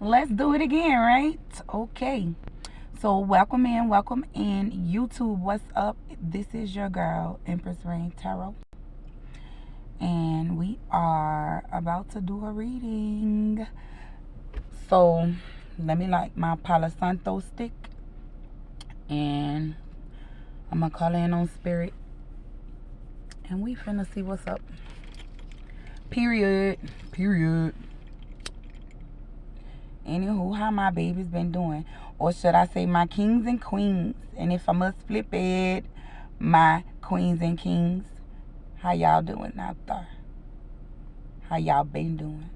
Let's do it again, right? Okay. So welcome in YouTube. What's up? This is your girl, Empress Rayne Tarot. And we are about to do a reading. So let me light my Palo Santo stick. And I'm going to call in on spirit. And we finna see what's up. Period. Anywho, how my baby's been doing, or should I say my kings and queens, and if I must flip it, my queens and kings. How y'all doing out there? How y'all been doing?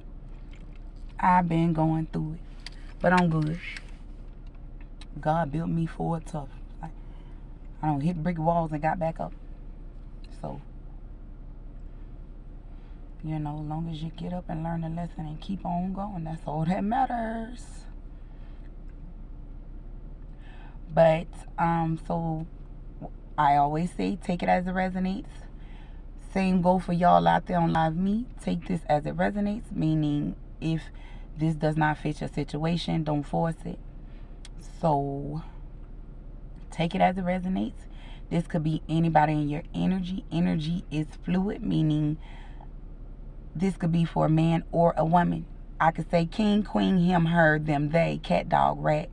I've been going through it, but I'm good. God built me for it tough. I don't hit brick walls and got back up. So, you know, as long as you get up and learn the lesson and keep on going, that's all that matters. But, so I always say, take it as it resonates. Same go for y'all out there on Live Me. Take this as it resonates, meaning if this does not fit your situation, don't force it. So, take it as it resonates. This could be anybody in your energy. Energy is fluid, meaning this could be for a man or a woman. I could say king, queen, him, her, them, they, cat, dog, rat.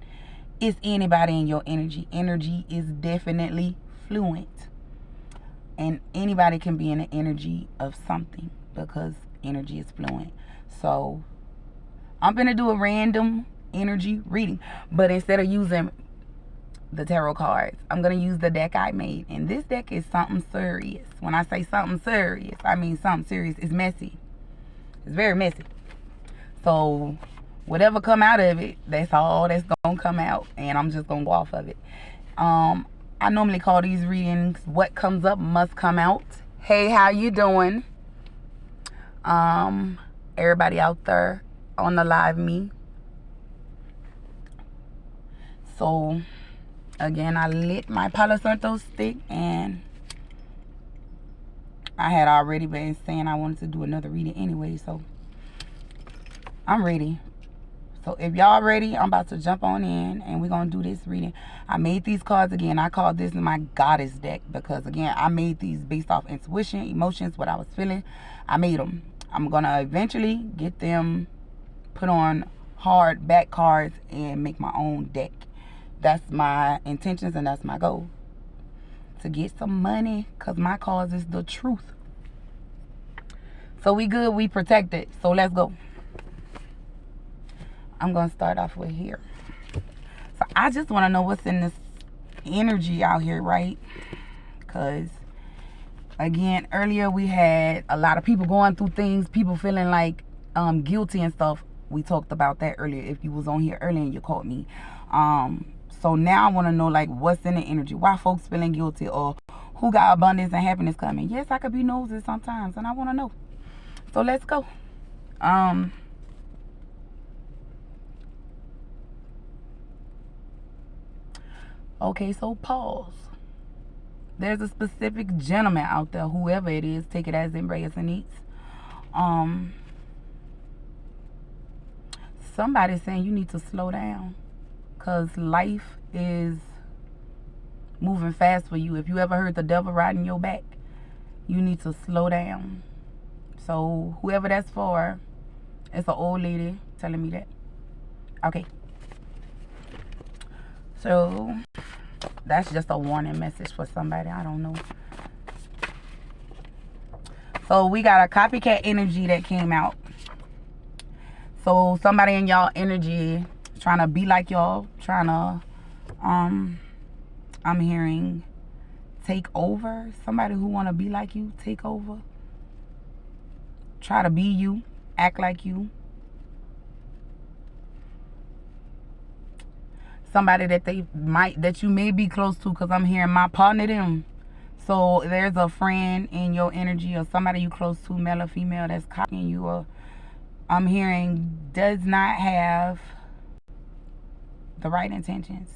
It's anybody in your energy. Energy is definitely fluent. And anybody can be in the energy of something because energy is fluent. So I'm going to do a random energy reading. But instead of using the tarot cards, I'm going to use the deck I made. And this deck is something serious. When I say something serious, I mean something serious. It's messy. It's very messy. So whatever come out of it, that's all that's going to come out. And I'm just going to go off of it. I normally call these readings what comes up must come out. Hey, how you doing? Everybody out there on the Live Me. So again, I lit my Palo Santo stick, and I had already been saying I wanted to do another reading anyway, so I'm ready. So if y'all ready, I'm about to jump on in and we're going to do this reading. I made these cards again. I called this my goddess deck because, again, I made these based off intuition, emotions, what I was feeling. I made them. I'm going to eventually get them put on hard back cards and make my own deck. That's my intentions and that's my goal. To get some money because my cause is the truth. So we good. We protected. So let's go. I'm going to start off with here. So I just want to know what's in this energy out here, right? Because, again, earlier we had a lot of people going through things, people feeling like guilty and stuff. We talked about that earlier. If you was on here earlier and you caught me. So now I want to know, like, what's in the energy? Why folks feeling guilty, or who got abundance and happiness coming? Yes, I could be nosy sometimes, and I want to know. So let's go. Okay, so pause. There's a specific gentleman out there, whoever it is, take it as it resonates. Somebody's saying you need to slow down because life is moving fast for you. If you ever heard the devil riding your back, you need to slow down. So whoever that's for, it's an old lady telling me that. Okay. So that's just a warning message for somebody. I don't know. So we got a copycat energy that came out. So somebody in y'all energy trying to be like y'all, trying to, I'm hearing take over. Somebody who want to be like you, take over. Try to be you, act like you. Somebody that you may be close to, because I'm hearing my partner them. So there's a friend in your energy or somebody you close to, male or female, that's copying you, or I'm hearing does not have the right intentions,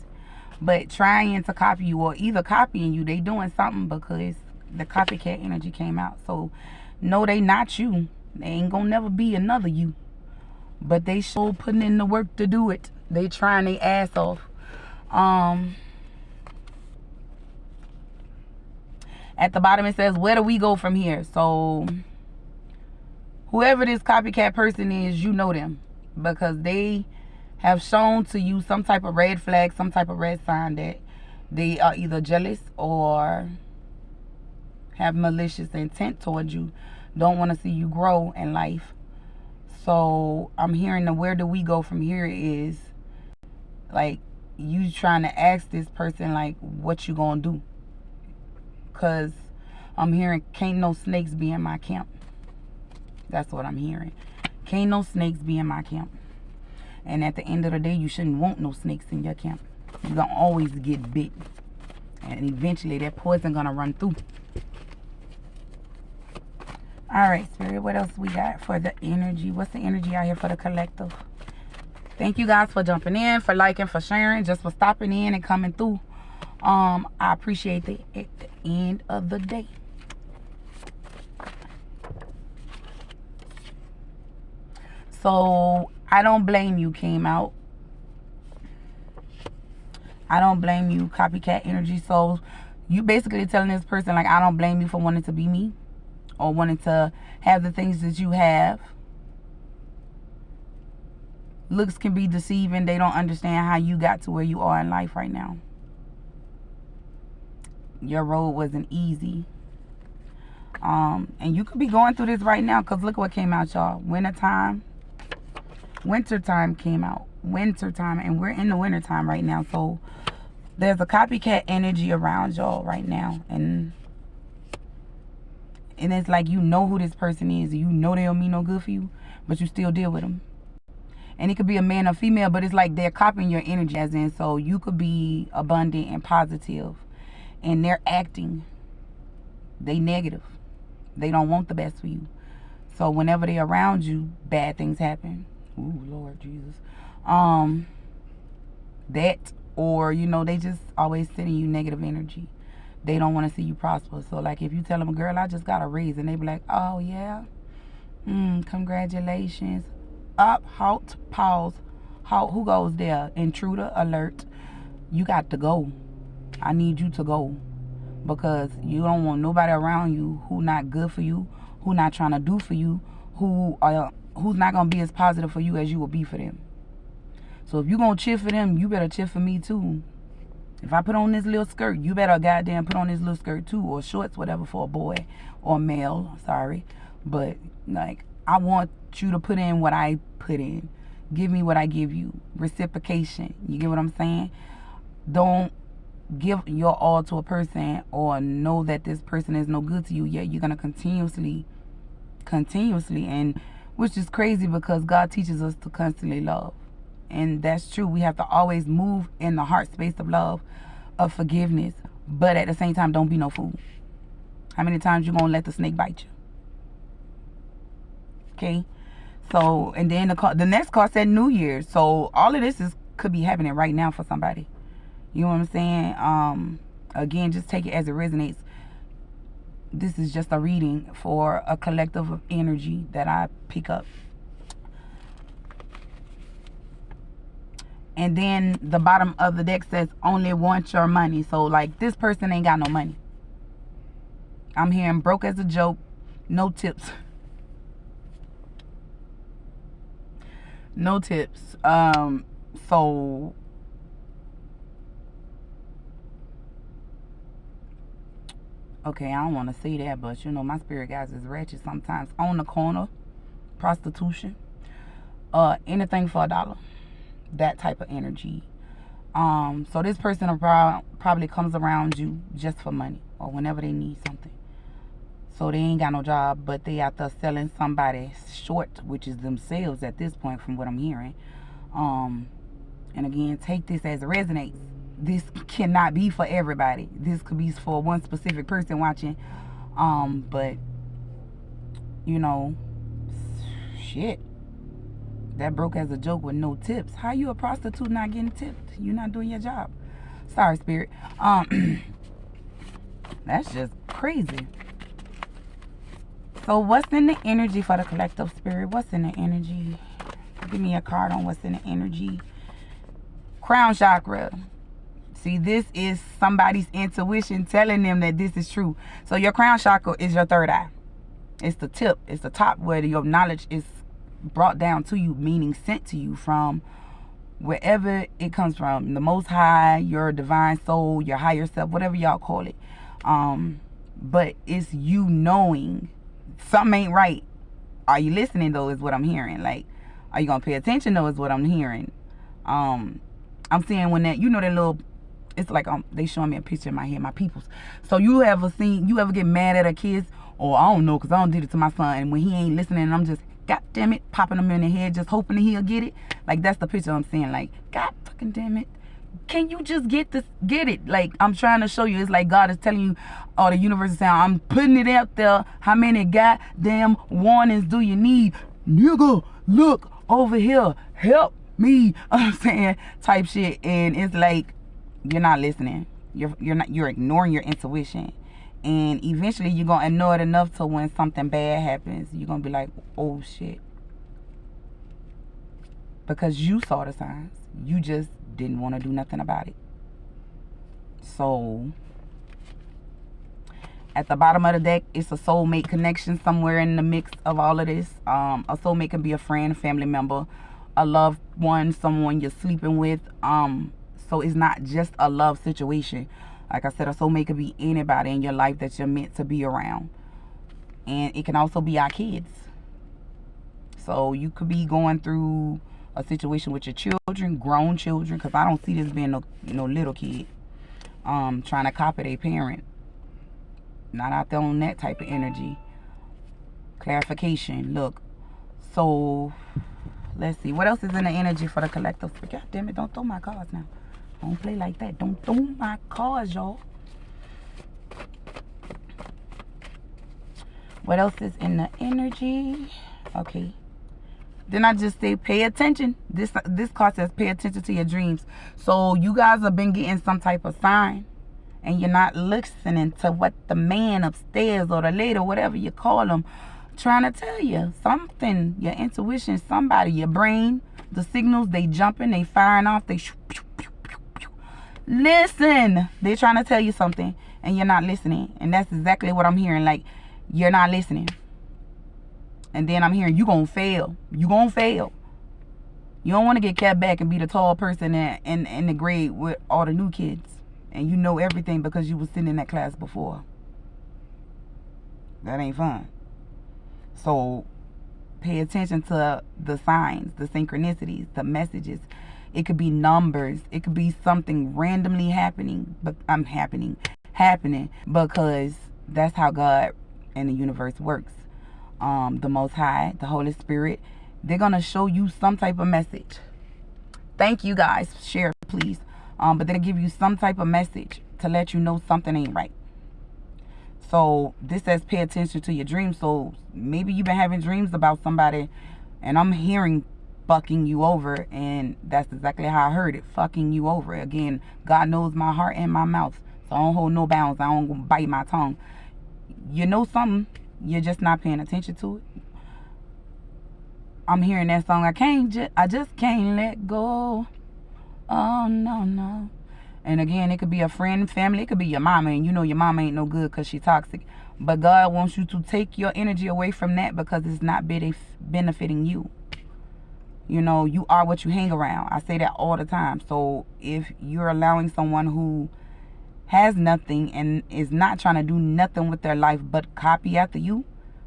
but trying to copy you, or either copying you, they doing something because the copycat energy came out. So no, they not you. They ain't gonna never be another you. but they sure putting in the work to do it. They trying their ass off. At the bottom it says, where do we go from here? So whoever this copycat person is, you know them, because they have shown to you some type of red flag, some type of red sign that they are either jealous or have malicious intent towards you, don't want to see you grow in life. So I'm hearing the where do we go from here is like you trying to ask this person like what you gonna do, because I'm hearing can't no snakes be in my camp. That's what I'm hearing. Can't no snakes be in my camp. And at the end of the day, you shouldn't want no snakes in your camp. You're gonna always get bit, and eventually that poison gonna run through. All right, Spirit, what else we got for the energy? What's the energy out here for the collective? Thank you guys for jumping in, for liking, for sharing, just for stopping in and coming through. I appreciate it at the end of the day. So I don't blame you came out. I don't blame you, copycat energy. So you basically telling this person like, I don't blame you for wanting to be me or wanting to have the things that you have. Looks can be deceiving. They don't understand how you got to where you are in life right now. Your road wasn't easy. And you could be going through this right now, because look what came out, y'all. Wintertime came out. Wintertime, and we're in the wintertime right now. So there's a copycat energy around y'all right now, and it's like you know who this person is. You know they don't mean no good for you, but you still deal with them. And it could be a man or female, but it's like they're copying your energy, as in, so you could be abundant and positive, and they're acting, they negative. They don't want the best for you. So whenever they're around you, bad things happen. Ooh, Lord Jesus. That, or, you know, they just always sending you negative energy. They don't want to see you prosper. So, like, if you tell them, girl, I just got a raise, and they be like, oh, yeah? Congratulations. Up, halt, pause. Halt, who goes there? Intruder, alert. You got to go. I need you to go. Because you don't want nobody around you who not good for you, who not trying to do for you, who's not going to be as positive for you as you will be for them. So if you going to cheer for them, you better cheer for me too. If I put on this little skirt, you better goddamn put on this little skirt too, or shorts, whatever, for a boy or male, sorry. But, like, I want you to put in what I put in. Give me what I give you. Reciprocation. You get what I'm saying? Don't give your all to a person or know that this person is no good to you, yet you're going to continuously, and which is crazy, because God teaches us to constantly love. And that's true. We have to always move in the heart space of love, of forgiveness, but at the same time, don't be no fool. How many times you gonna let the snake bite you? Okay. So, and then the next card said New Year's. So all of this could be happening right now for somebody. You know what I'm saying? Again, just take it as it resonates. This is just a reading for a collective of energy that I pick up. And then the bottom of the deck says, only want your money. So, like, this person ain't got no money. I'm hearing broke as a joke, no tips. No tips. So, okay, I don't want to say that, but, you know, my spirit guys is ratchet sometimes. On the corner, prostitution, anything for $1. That type of energy. So this person probably comes around you just for money or whenever they need something. So they ain't got no job, but they out there selling somebody short, which is themselves at this point from what I'm hearing. And again, take this as it resonates. This cannot be for everybody. This could be for one specific person watching. But, you know, shit. That broke as a joke with no tips. How you a prostitute not getting tipped? You not doing your job. Sorry, spirit. That's just crazy. So what's in the energy for the collective, spirit? What's in the energy? Give me a card on what's in the energy. Crown chakra. See, this is somebody's intuition telling them that this is true. So your crown chakra is your third eye. It's the tip. It's the top where your knowledge is brought down to you, meaning sent to you from wherever it comes from. The Most High, your divine soul, your higher self, whatever y'all call it. But it's you knowing something ain't right. Are you listening, though, is what I'm hearing. Like, are you going to pay attention, though, is what I'm hearing. I'm seeing when that, you know, that little, it's like they showing me a picture in my head, my peoples. So you ever get mad at a kid? Or I don't know, because I don't did it to my son. And when he ain't listening, and I'm just, God damn it, popping him in the head, just hoping that he'll get it. Like, that's the picture I'm seeing. Like, God fucking damn it. Can you just get it? Like, I'm trying to show you. It's like God is telling you, or the universe is saying, I'm putting it out there. How many goddamn warnings do you need? Nigga, look over here. Help me. I'm saying type shit. And it's like, you're not listening. You're ignoring your intuition. And eventually you're going to ignore it enough to when something bad happens, you're going to be like, oh shit. Because you saw the signs. You just didn't want to do nothing about it. So, at the bottom of the deck, it's a soulmate connection somewhere in the mix of all of this. A soulmate can be a friend, a family member, a loved one, someone you're sleeping with. So it's not just a love situation. Like I said, a soulmate could be anybody in your life that you're meant to be around. And it can also be our kids. So you could be going through a situation with your children, grown children, because I don't see this being no little kid trying to copy their parent. Not out there on that type of energy. Clarification. Look. So, let's see. What else is in the energy for the collective? God damn it, don't throw my cards now. Don't play like that. Don't throw my cards, y'all. What else is in the energy? Okay. Then I just say pay attention. This card says pay attention to your dreams. So you guys have been getting some type of sign. And you're not listening to what the man upstairs or the lady or whatever you call them trying to tell you. Something. Your intuition, somebody, your brain, the signals, they jumping, they firing off, they listen. They're trying to tell you something and you're not listening. And that's exactly what I'm hearing. Like, you're not listening. And then I'm hearing you gonna fail. You gonna fail. You don't want to get kept back and be the tall person in the grade with all the new kids. And you know everything because you was sitting in that class before. That ain't fun. So pay attention to the signs, the synchronicities, the messages. It could be numbers. It could be something randomly happening. But I'm happening because that's how God and the universe works. The Most High, the Holy Spirit, they're gonna show you some type of message. Thank you guys. Share, please. But they'll give you some type of message to let you know something ain't right. So this says pay attention to your dreams. So maybe you've been having dreams about somebody, and I'm hearing fucking you over, and that's exactly how I heard it, fucking you over. Again, God knows my heart and my mouth, so I don't hold no bounds. I don't bite my tongue. You know something, you're just not paying attention to it. I'm hearing that song, I just can't let go. Oh, no. And again, it could be a friend, family. It could be your mama. And you know your mama ain't no good because she's toxic. But God wants you to take your energy away from that because it's not benefiting you. You know, you are what you hang around. I say that all the time. So if you're allowing someone who has nothing and is not trying to do nothing with their life but copy after you,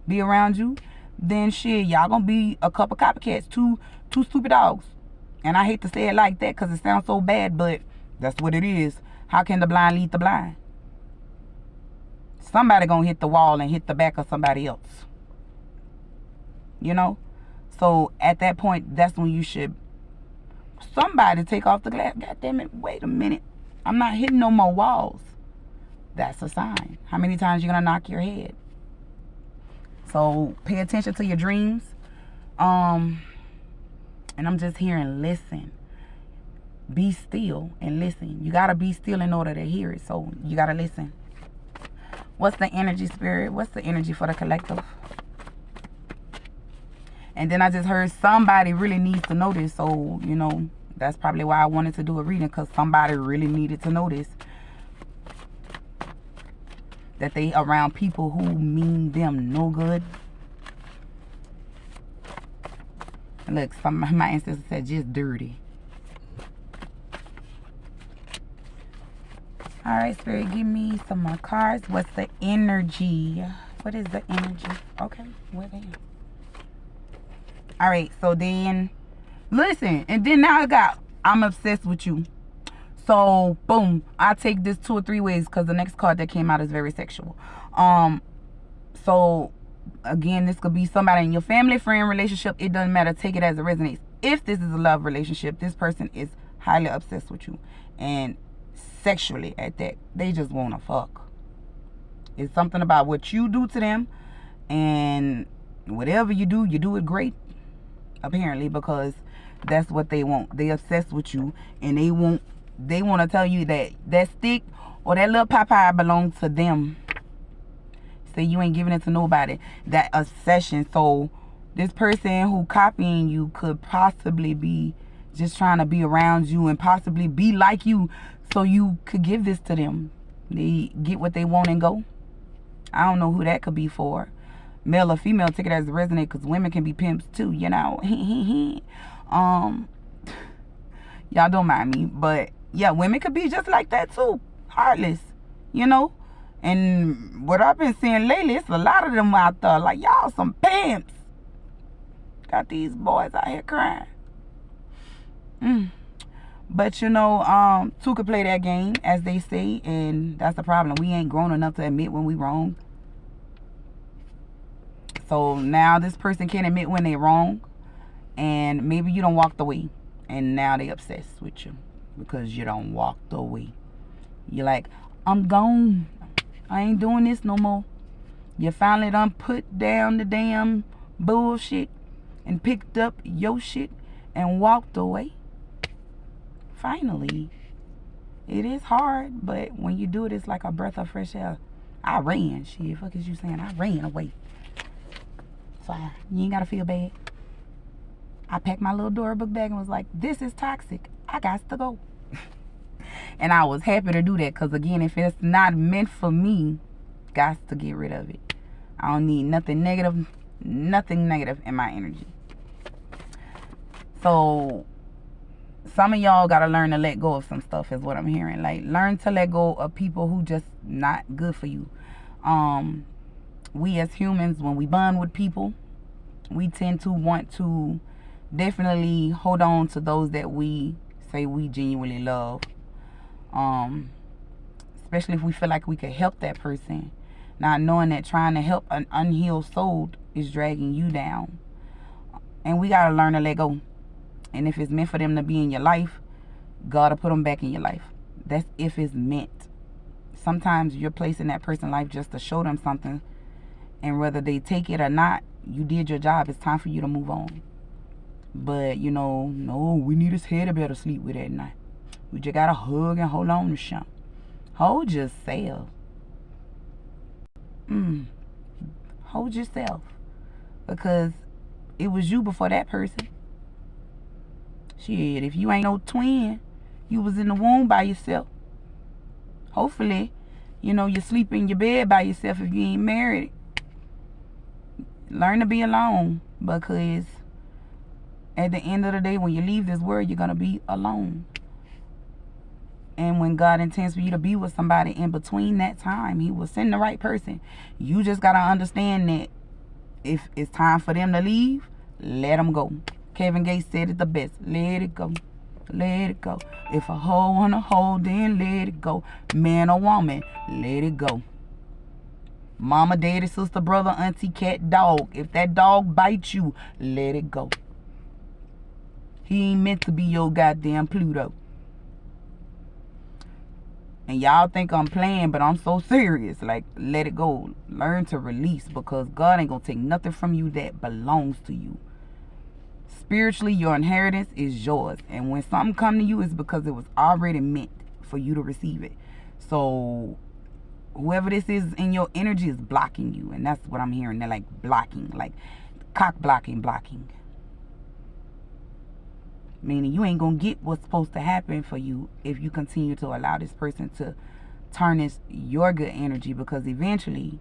be around you, then shit, y'all gonna be a couple copycats, two stupid dogs. And I hate to say it like that because it sounds so bad, but that's what it is. How can the blind lead the blind? Somebody gonna hit the wall and hit the back of somebody else. You know? So at that point, that's when you should, somebody take off the glass. God damn it, wait a minute. I'm not hitting no more walls. That's a sign. How many times you gonna knock your head? So pay attention to your dreams. And I'm just hearing listen. Be still and listen. You got to be still in order to hear it. So you got to listen. What's the energy, spirit? What's the energy for the collective? And then I just heard somebody really needs to know this. So, you know, that's probably why I wanted to do a reading, because somebody really needed to know this. That they around people who mean them no good. Look, some of my ancestors said just dirty. Alright, Spirit, give me some more cards. What's the energy? What is the energy? Okay, what then? Alright, so then, listen, and then now I got, I'm obsessed with you. So, boom, I take this 2 or 3 ways, because the next card that came out is very sexual. So, again, this could be somebody in your family, friend, relationship. It doesn't matter. Take it as it resonates. If this is a love relationship, this person is highly obsessed with you. And sexually at that. They just want to fuck. It's something about what you do to them. And whatever you do it great. Apparently, because that's what they want. They obsessed with you. And they want to tell you that that stick or that little Popeye belongs to them. Say you ain't giving it to nobody. That obsession. So this person who copying you could possibly be just trying to be around you and possibly be like you, so you could give this to them. They get what they want and go. I don't know who that could be for. Male or female, take it as it resonates, because women can be pimps too, you know. Y'all don't mind me, but yeah, women could be just like that too. Heartless, you know. And what I've been seeing lately, it's a lot of them out there, like, y'all some pimps. Got these boys out here crying. But you know, two could play that game, as they say, and that's the problem. We ain't grown enough to admit when we wrong. So now this person can't admit when they wrong, and maybe you don't walk away, and now they obsessed with you because you don't walk away. You're like, I'm gone. I ain't doing this no more. You finally done put down the damn bullshit and picked up your shit and walked away. Finally. It is hard, but when you do it, it's like a breath of fresh air. I ran. Shit, fuck is you saying? I ran away. So you ain't gotta feel bad. I packed my little Dora book bag and was like, this is toxic. I got to go. And I was happy to do that, because again, if it's not meant for me, got to get rid of it. I don't need nothing negative in my energy. So some of y'all gotta learn to let go of some stuff, is what I'm hearing. Like, learn to let go of people who just not good for you. We as humans, when we bond with people, we tend to want to definitely hold on to those that we say we genuinely love. Especially if we feel like we could help that person, not knowing that trying to help an unhealed soul is dragging you down. And we gotta learn to let go. And if it's meant for them to be in your life, gotta put them back in your life. That's if it's meant. Sometimes you're placing that person in life just to show them something, and whether they take it or not, you did your job. It's time for you to move on. But you know, no, we need his head to be able to sleep with at night. We just gotta hug and hold on to something. Hold yourself. Hold yourself. Because it was you before that person. Shit, if you ain't no twin, you was in the womb by yourself. Hopefully, you know, you sleep in your bed by yourself if you ain't married. Learn to be alone, because at the end of the day, when you leave this world, you're gonna be alone. And when God intends for you to be with somebody in between that time, he will send the right person. You just got to understand that if it's time for them to leave, let them go. Kevin Gates said it the best. Let it go. Let it go. If a hoe want to hold, then let it go. Man or woman, let it go. Mama, daddy, sister, brother, auntie, cat, dog. If that dog bites you, let it go. He ain't meant to be your goddamn Pluto. And y'all think I'm playing, but I'm so serious. Like, let it go. Learn to release, because God ain't gonna take nothing from you that belongs to you. Spiritually, your inheritance is yours. And when something come to you, it's because it was already meant for you to receive it. So whoever this is in your energy is blocking you. And that's what I'm hearing. They're like blocking. Like, cock blocking. Meaning you ain't gonna get what's supposed to happen for you if you continue to allow this person to tarnish your good energy, because eventually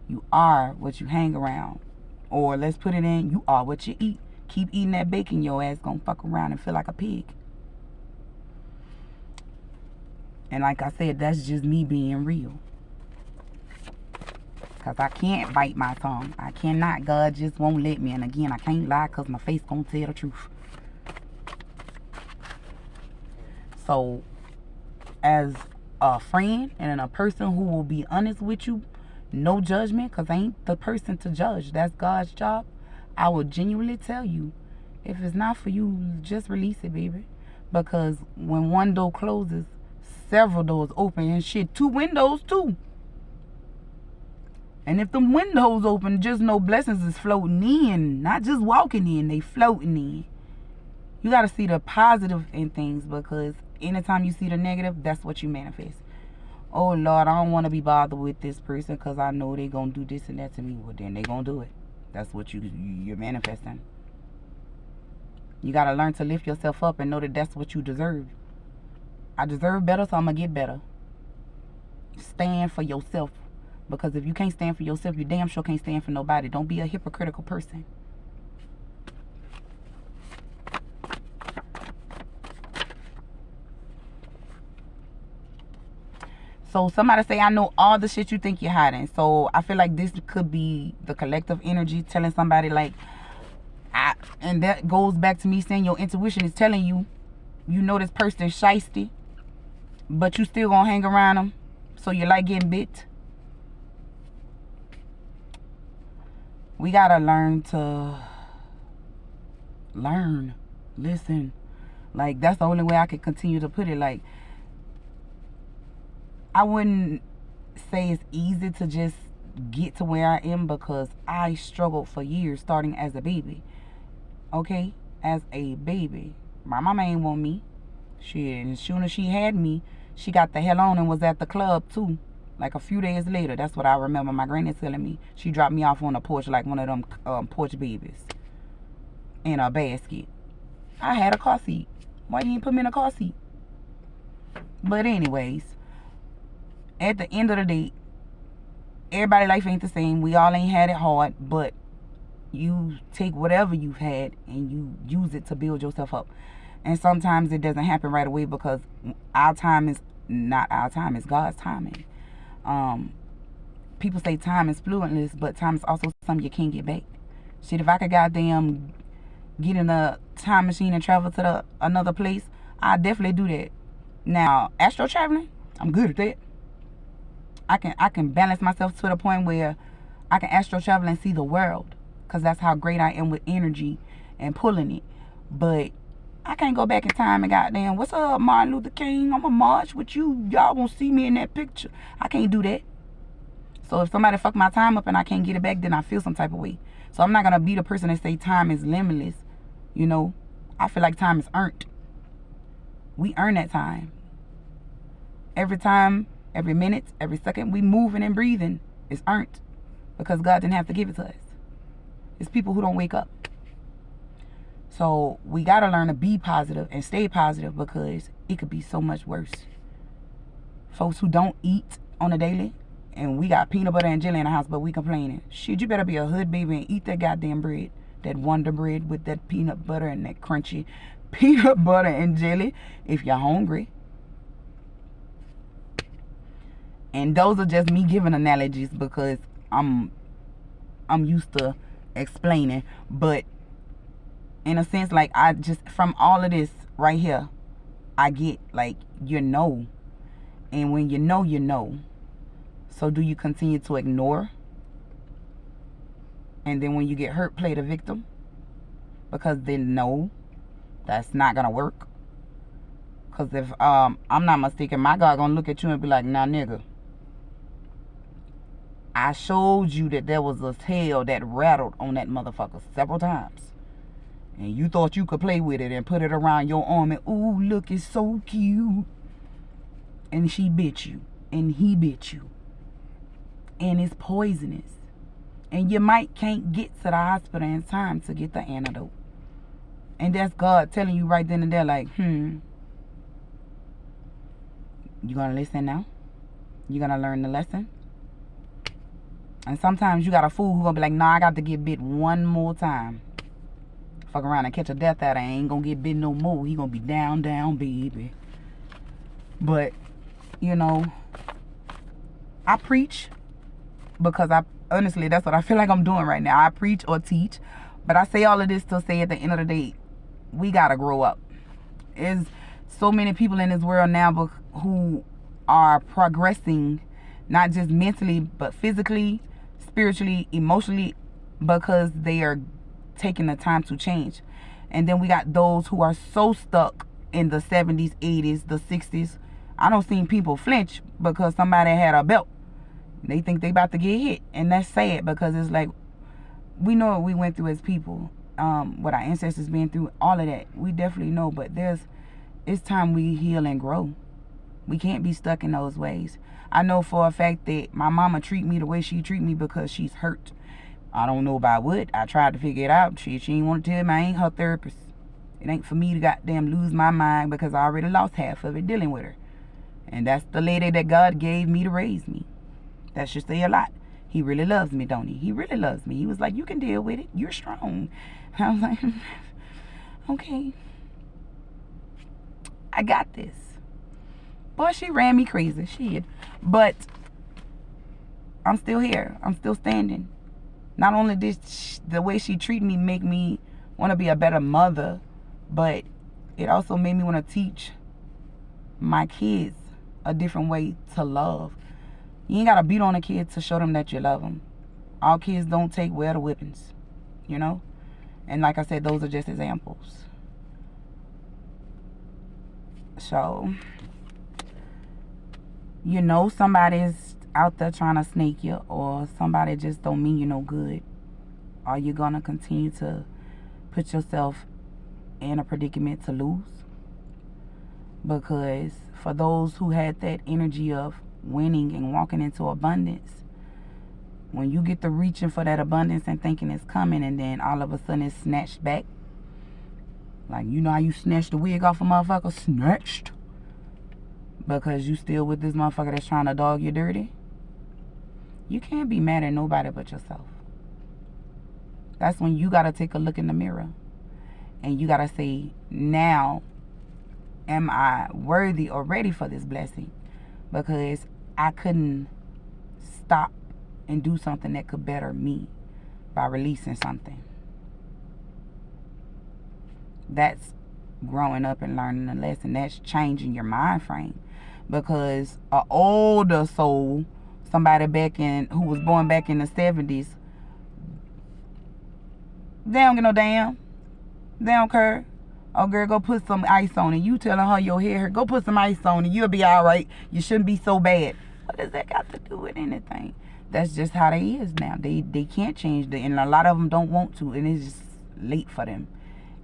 you are what you hang around. Or let's put it in, you are what you eat. Keep eating that bacon, your ass gonna fuck around and feel like a pig. And like I said, that's just me being real. Because I can't bite my tongue. I cannot. God just won't let me. And again, I can't lie because my face gonna tell the truth. So, as a friend and a person who will be honest with you, no judgment, because I ain't the person to judge. That's God's job. I will genuinely tell you, if it's not for you, just release it, baby. Because when one door closes, several doors open, and shit, 2 windows too. And if the windows open, just know blessings is floating in, not just walking in, they floating in. You got to see the positive in things, because anytime you see the negative, that's what you manifest. Oh, Lord, I don't want to be bothered with this person because I know they're going to do this and that to me. Well, then they're going to do it. That's what you're manifesting. You got to learn to lift yourself up and know that that's what you deserve. I deserve better, so I'm going to get better. Stand for yourself. Because if you can't stand for yourself, you damn sure can't stand for nobody. Don't be a hypocritical person. So somebody say, I know all the shit you think you're hiding. So I feel like this could be the collective energy telling somebody like, and that goes back to me saying your intuition is telling you, you know this person is shiesty, but you still gonna hang around them. So you like getting bit. We gotta learn to listen. Like, that's the only way I can continue to put it. Like, I wouldn't say it's easy to just get to where I am, because I struggled for years starting as a baby. Okay? As a baby. My mama ain't want me. As soon as she had me, she got the hell on and was at the club too. Like a few days later. That's what I remember my granny telling me. She dropped me off on a porch like one of them porch babies. In a basket. I had a car seat. Why you didn't put me in a car seat? But anyways, at the end of the day, everybody's life ain't the same. We all ain't had it hard, but you take whatever you've had and you use it to build yourself up. And sometimes it doesn't happen right away, because our time is not our time, it's God's timing. People say time is fluidless, but time is also something you can't get back. Shit, if I could goddamn get in a time machine and travel to another place, I'd definitely do that. Now, astro traveling, I'm good at that. I can balance myself to the point where I can astro travel and see the world, because that's how great I am with energy and pulling it. But I can't go back in time and goddamn, what's up, Martin Luther King? I'm gonna march with you. Y'all won't see me in that picture. I can't do that. So if somebody fuck my time up and I can't get it back, then I feel some type of way. So I'm not gonna be the person that say time is limitless. You know, I feel like time is earned. We earn that time. Every time, every minute, every second we moving and breathing is earned, because God didn't have to give it to us. It's people who don't wake up. So we got to learn to be positive and stay positive, because it could be so much worse. Folks who don't eat on a daily, and we got peanut butter and jelly in the house, but we complaining. Shit, you better be a hood baby and eat that goddamn bread. That Wonder Bread with that peanut butter and that crunchy peanut butter and jelly if you're hungry. And those are just me giving analogies, because I'm used to explaining. But in a sense, like, I just, from all of this right here, I get, like, you know. And when you know, you know. So do you continue to ignore? And then when you get hurt, play the victim? Because then no, that's not gonna work. Because if I'm not mistaken, my God gonna look at you and be like, nah, nigga, I showed you that there was a tail that rattled on that motherfucker several times. And you thought you could play with it and put it around your arm and, ooh, look, it's so cute. And she bit you. And he bit you. And it's poisonous. And you might can't get to the hospital in time to get the antidote. And that's God telling you right then and there, like, you gonna listen now? You gonna learn the lesson? And sometimes you got a fool who gonna be like, nah, I got to get bit one more time. Fuck around and catch a death out of it. I ain't gonna get bit no more. He gonna be down, baby. But, you know, I preach because honestly, that's what I feel like I'm doing right now. I preach or teach. But I say all of this to say at the end of the day, we gotta grow up. There's so many people in this world now who are progressing, not just mentally, but physically, spiritually, emotionally, because they are taking the time to change. And then we got those who are so stuck in the 70s, 80s, the 60s. I don't see people flinch because somebody had a belt. They think they about to get hit. And that's sad, because it's like, we know what we went through as people. What our ancestors been through, all of that. We definitely know, but it's time we heal and grow. We can't be stuck in those ways. I know for a fact that my mama treat me the way she treat me because she's hurt. I don't know about what. I tried to figure it out. She ain't want to tell me. I ain't her therapist. It ain't for me to goddamn lose my mind because I already lost half of it dealing with her. And that's the lady that God gave me to raise me. That should say a lot. He really loves me, don't he? He really loves me. He was like, you can deal with it. You're strong. I was like, okay. I got this. Boy, she ran me crazy. Shit. But I'm still here. I'm still standing. Not only did the way she treated me make me want to be a better mother, but it also made me want to teach my kids a different way to love. You ain't got to beat on a kid to show them that you love them. All kids don't take well to whippings, you know? And like I said, those are just examples. So, you know somebody's out there trying to snake you, or somebody just don't mean you no good. Are you going to continue to put yourself in a predicament to lose? Because for those who had that energy of winning and walking into abundance, when you get to reaching for that abundance and thinking it's coming, and then all of a sudden it's snatched back, like, you know how you snatched the wig off a motherfucker? Snatched. Because you still with this motherfucker that's trying to dog you dirty. You can't be mad at nobody but yourself. That's when you got to take a look in the mirror. And you got to say, now, am I worthy or ready for this blessing? Because I couldn't stop and do something that could better me by releasing something. That's growing up and learning a lesson. That's changing your mind frame. Because an older soul, somebody who was born back in the 70s, they don't get no damn. They don't care. Oh, girl, go put some ice on it. You telling her your hair, go put some ice on it. You'll be all right. You shouldn't be so bad. What does that got to do with anything? That's just how they is now. They can't change that, and a lot of them don't want to, and it's just late for them.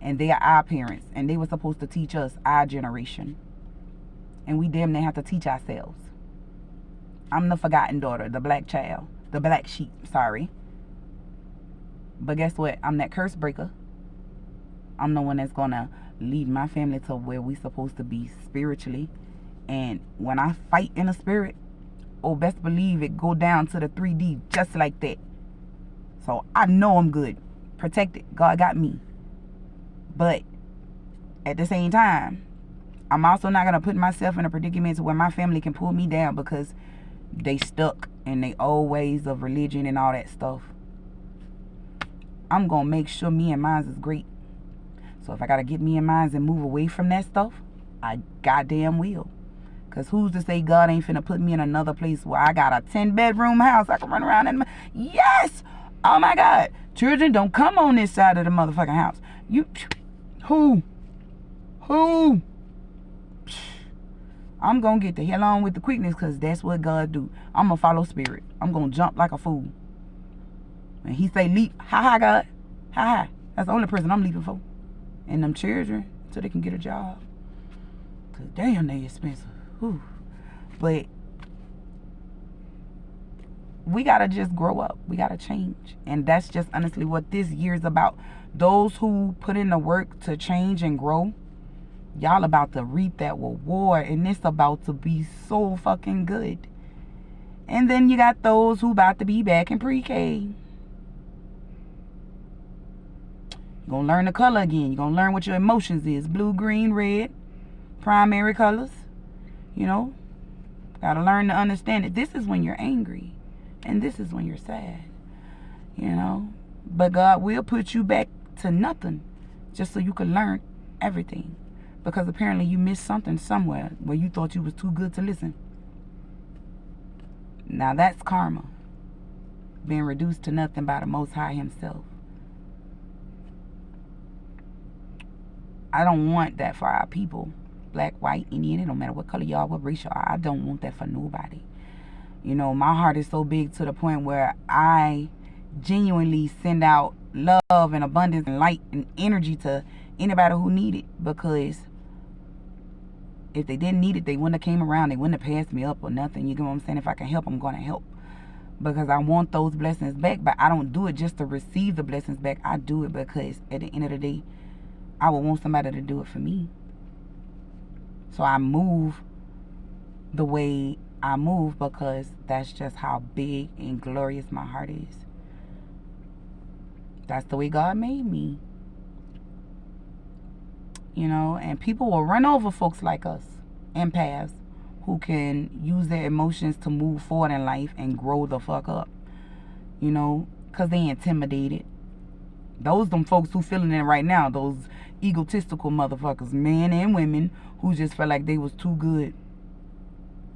And they are our parents, and they were supposed to teach us, our generation. And we damn near have to teach ourselves. I'm the forgotten daughter, the black child, the black sheep, sorry. But guess what? I'm that curse breaker. I'm the one that's going to lead my family to where we supposed to be spiritually. And when I fight in the spirit, oh, best believe it go down to the 3D just like that. So I know I'm good. Protected. God got me. But at the same time, I'm also not going to put myself in a predicament where my family can pull me down because they stuck in their old ways of religion and all that stuff. I'm going to make sure me and mine is great. So if I got to get me and mine and move away from that stuff, I goddamn will. Because who's to say God ain't finna put me in another place where I got a 10-bedroom house I can run around in? Yes! Oh my God. Children, don't come on this side of the motherfucking house. Who? I'm going to get the hell on with the quickness because that's what God do. I'm going to follow spirit. I'm going to jump like a fool. When he say leap, ha, God. Ha. That's the only person I'm leaping for. And them children, so they can get a job. Because damn, they expensive. Whew. But we gotta just grow up. We gotta change. And that's just honestly what this year is about. Those who put in the work to change and grow, y'all about to reap that reward, and it's about to be so fucking good. And then you got those who about to be back in pre-K. You're gonna learn the color again. You're gonna learn what your emotions is. Blue, green, red, primary colors. You know, gotta learn to understand it. This is when you're angry, and this is when you're sad. You know, but God will put you back to nothing just so you can learn everything. Because apparently you missed something somewhere where you thought you was too good to listen. Now that's karma. Being reduced to nothing by the Most High himself. I don't want that for our people. Black, white, Indian, it don't matter what color y'all, what race y'all are. I don't want that for nobody. You know, my heart is so big to the point where I genuinely send out love and abundance and light and energy to anybody who need it. Because if they didn't need it, they wouldn't have came around. They wouldn't have passed me up or nothing. You get what I'm saying? If I can help, I'm going to help. Because I want those blessings back. But I don't do it just to receive the blessings back. I do it because at the end of the day, I would want somebody to do it for me. So I move the way I move because that's just how big and glorious my heart is. That's the way God made me. You know, and people will run over folks like us, empaths, who can use their emotions to move forward in life and grow the fuck up. You know, because they intimidated. Those them folks who feeling it right now, those egotistical motherfuckers, men and women, who just felt like they was too good.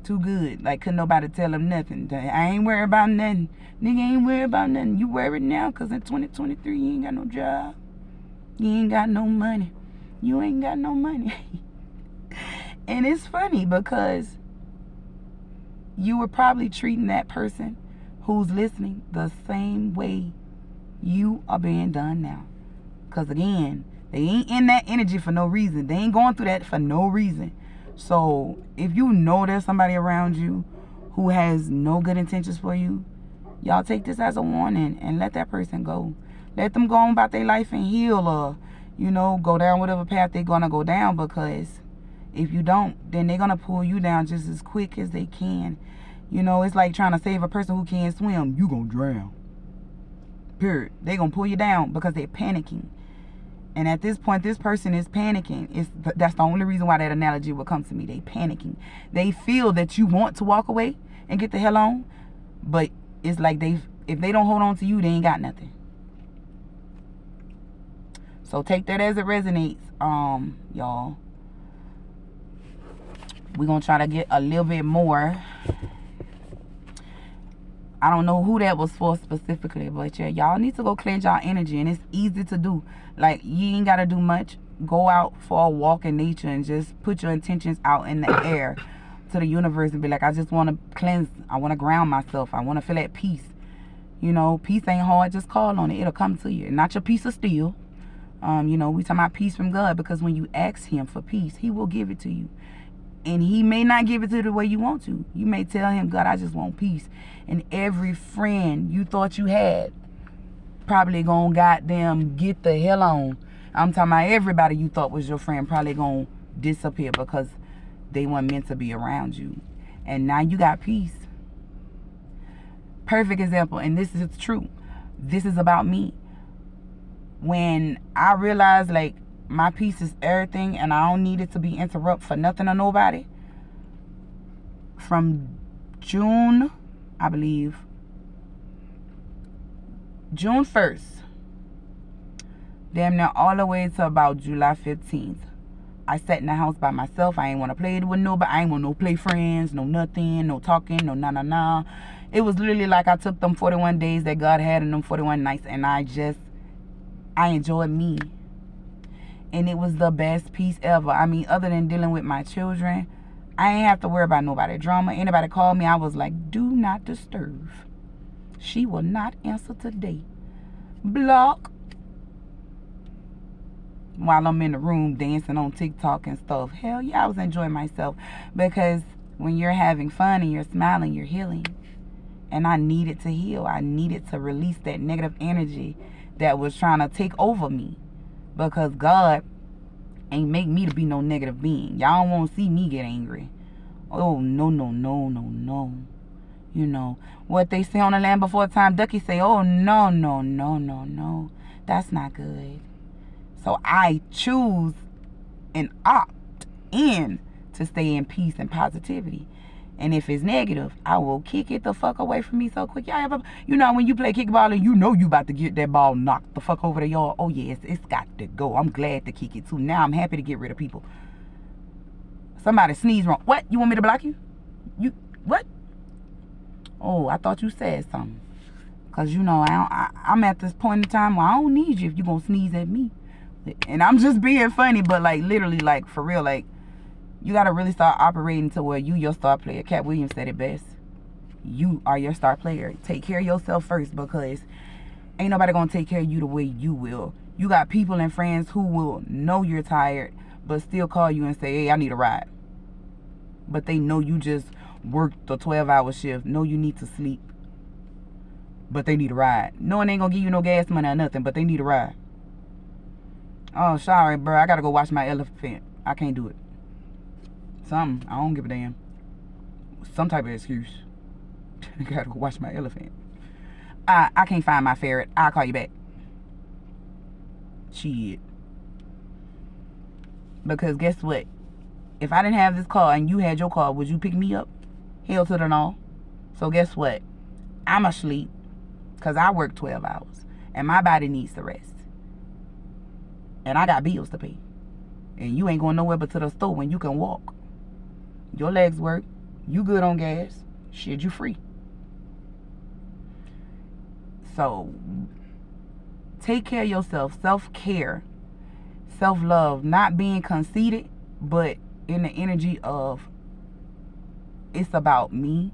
Too good. Like, couldn't nobody tell them nothing. I ain't worried about nothing. Nigga ain't worried about nothing. You worried now because in 2023 you ain't got no job. You ain't got no money. You ain't got no money. And it's funny because you were probably treating that person who's listening the same way you are being done now. Because again, they ain't in that energy for no reason. They ain't going through that for no reason. So if you know there's somebody around you who has no good intentions for you, y'all take this as a warning and let that person go. Let them go on about their life and heal, or, you know, go down whatever path they're going to go down. Because if you don't, then they're going to pull you down just as quick as they can. You know, it's like trying to save a person who can't swim. You going to drown. Period. They're going to pull you down because they're panicking. And at this point, this person is panicking. That's the only reason why that analogy would come to me. They panicking. They feel that you want to walk away and get the hell on. But it's like if they don't hold on to you, they ain't got nothing. So take that as it resonates, y'all. We're going to try to get a little bit more. I don't know who that was for specifically, but yeah, y'all need to go cleanse y'all energy, and it's easy to do. Like, you ain't got to do much. Go out for a walk in nature and just put your intentions out in the air to the universe and be like, I just want to cleanse. I want to ground myself. I want to feel at peace. You know, peace ain't hard. Just call on it. It'll come to you. Not your piece of steel. You know, we talking about peace from God, because when you ask him for peace, he will give it to you. And he may not give it to you the way you want to. You may tell him, God, I just want peace. And every friend you thought you had probably gonna goddamn get the hell on. I'm talking about everybody you thought was your friend probably gonna disappear because they weren't meant to be around you. And now you got peace. Perfect example, and this is true. This is about me. When I realized, like, my peace is everything and I don't need it to be interrupted for nothing or nobody. From June, I believe, June 1st, damn near all the way to about July 15th, I sat in the house by myself. I ain't want to play with nobody. I ain't want no play friends, no nothing, no talking, no nah. It was literally like I took them 41 days that God had in them 41 nights, and I enjoyed me. And it was the best peace ever. I mean, other than dealing with my children, I ain't have to worry about nobody drama. Anybody called me, I was like, do not disturb. She will not answer today. Block. While I'm in the room dancing on TikTok and stuff. Hell yeah, I was enjoying myself. Because when you're having fun and you're smiling, you're healing. And I needed to heal. I needed to release that negative energy that was trying to take over me. Because God ain't make me to be no negative being. Y'all don't want to see me get angry. Oh, no, no, no, no, no. You know, what they say on the land before time, Ducky say, oh, no, no, no, no, no. That's not good. So I choose and opt in to stay in peace and positivity. And if it's negative, I will kick it the fuck away from me so quick. Y'all ever, you know, when you play kickball and you know you about to get that ball knocked the fuck over the yard. Oh, yes, it's got to go. I'm glad to kick it, too. Now I'm happy to get rid of people. Somebody sneeze wrong. What? You want me to block you? You, what? Oh, I thought you said something. Because, you know, I'm at this point in time where I don't need you if you're going to sneeze at me. And I'm just being funny, but, like, literally, like, for real, like, you got to really start operating to where you your star player. Cat Williams said it best. You are your star player. Take care of yourself first, because ain't nobody going to take care of you the way you will. You got people and friends who will know you're tired, but still call you and say, hey, I need a ride. But they know you just worked the 12-hour shift. Know you need to sleep. But they need a ride. Knowing they ain't going to give you no gas money or nothing, but they need a ride. Oh, sorry, bro. I got to go watch my elephant. I can't do it. Something. I don't give a damn. Some type of excuse. I got to go watch my elephant. I can't find my ferret. I'll call you back. Shit. Because guess what? If I didn't have this car and you had your car, would you pick me up? Hell to the no. So guess what? I'm asleep because I work 12 hours and my body needs to rest. And I got bills to pay. And you ain't going nowhere but to the store when you can walk. Your legs work. You good on gas. Shit, you free. So take care of yourself. Self-care. Self-love. Not being conceited, but in the energy of it's about me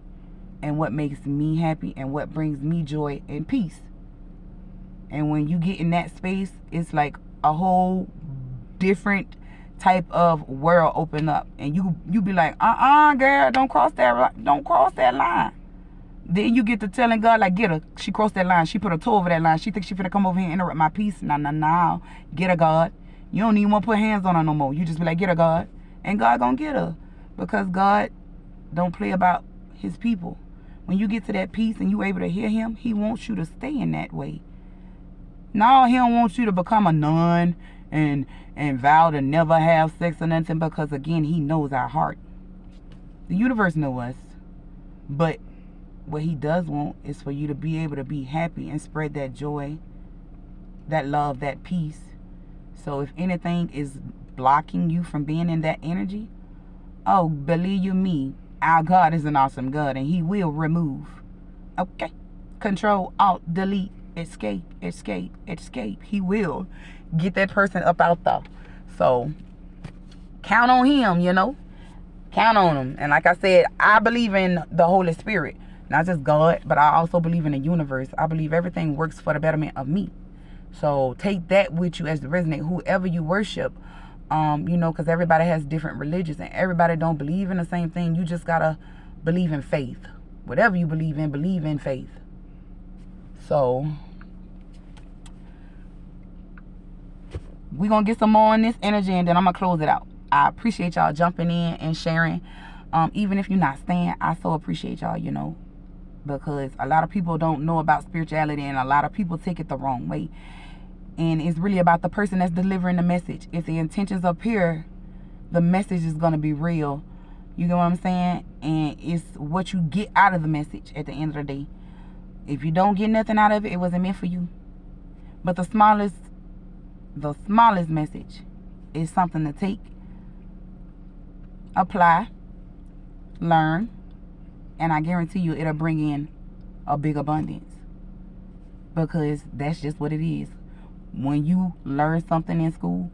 and what makes me happy and what brings me joy and peace. And when you get in that space, it's like a whole different type of world open up, and you be like, girl, don't cross that line. Then you get to telling God, like, get her, she crossed that line, she put her toe over that line, she thinks she finna come over here and interrupt my peace. No, get her, God. You don't even want to put hands on her no more. You just be like, get her, God. And God gonna get her, because God don't play about his people. When you get to that peace and you able to hear him, he wants you to stay in that way. No, he don't want you to become a nun and vow to never have sex or nothing, because again, he knows our heart. The universe knows us. But what he does want is for you to be able to be happy and spread that joy, that love, that peace. So if anything is blocking you from being in that energy, oh, believe you me, our God is an awesome God, and he will remove. Okay? Control, Alt, delete, escape. He will get that person up out there. So count on him, you know. Count on him. And like I said, I believe in the Holy Spirit. Not just God, but I also believe in the universe. I believe everything works for the betterment of me. So take that with you as the resonate. Whoever you worship, you know, because everybody has different religions and everybody don't believe in the same thing. You just gotta believe in faith. Whatever you believe in faith. So we're gonna get some more on this energy, and then I'm gonna close it out. I appreciate y'all jumping in and sharing. Even if you're not staying, I so appreciate y'all, you know, because a lot of people don't know about spirituality, and a lot of people take it the wrong way. And it's really about the person that's delivering the message. If the intentions are pure, the message is going to be real. You get what I'm saying? And it's what you get out of the message at the end of the day. If you don't get nothing out of it, it wasn't meant for you. But the smallest message is something to take, apply, learn, and I guarantee you it'll bring in a big abundance, because that's just what it is. When you learn something in school,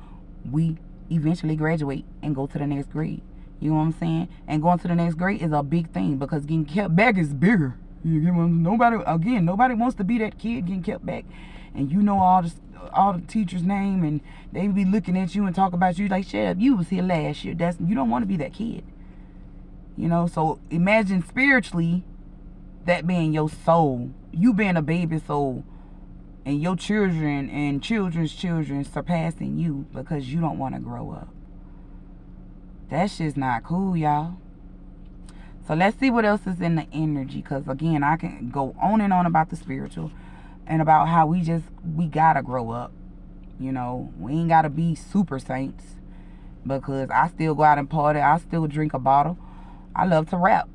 we eventually graduate and go to the next grade. You know what I'm saying? And going to the next grade is a big thing, because getting kept back is bigger. You get what I'm saying? Nobody wants to be that kid getting kept back, and you know all the teacher's name, and they be looking at you and talk about you like, shut up, you was here last year. You don't want to be that kid. You know, so imagine spiritually that being your soul, you being a baby soul, and your children and children's children surpassing you because you don't want to grow up. That shit's not cool, y'all. So let's see what else is in the energy, because again, I can go on and on about the spiritual and about how we gotta grow up. You know, we ain't gotta be super saints, because I still go out and party. I still drink a bottle. I love to rap,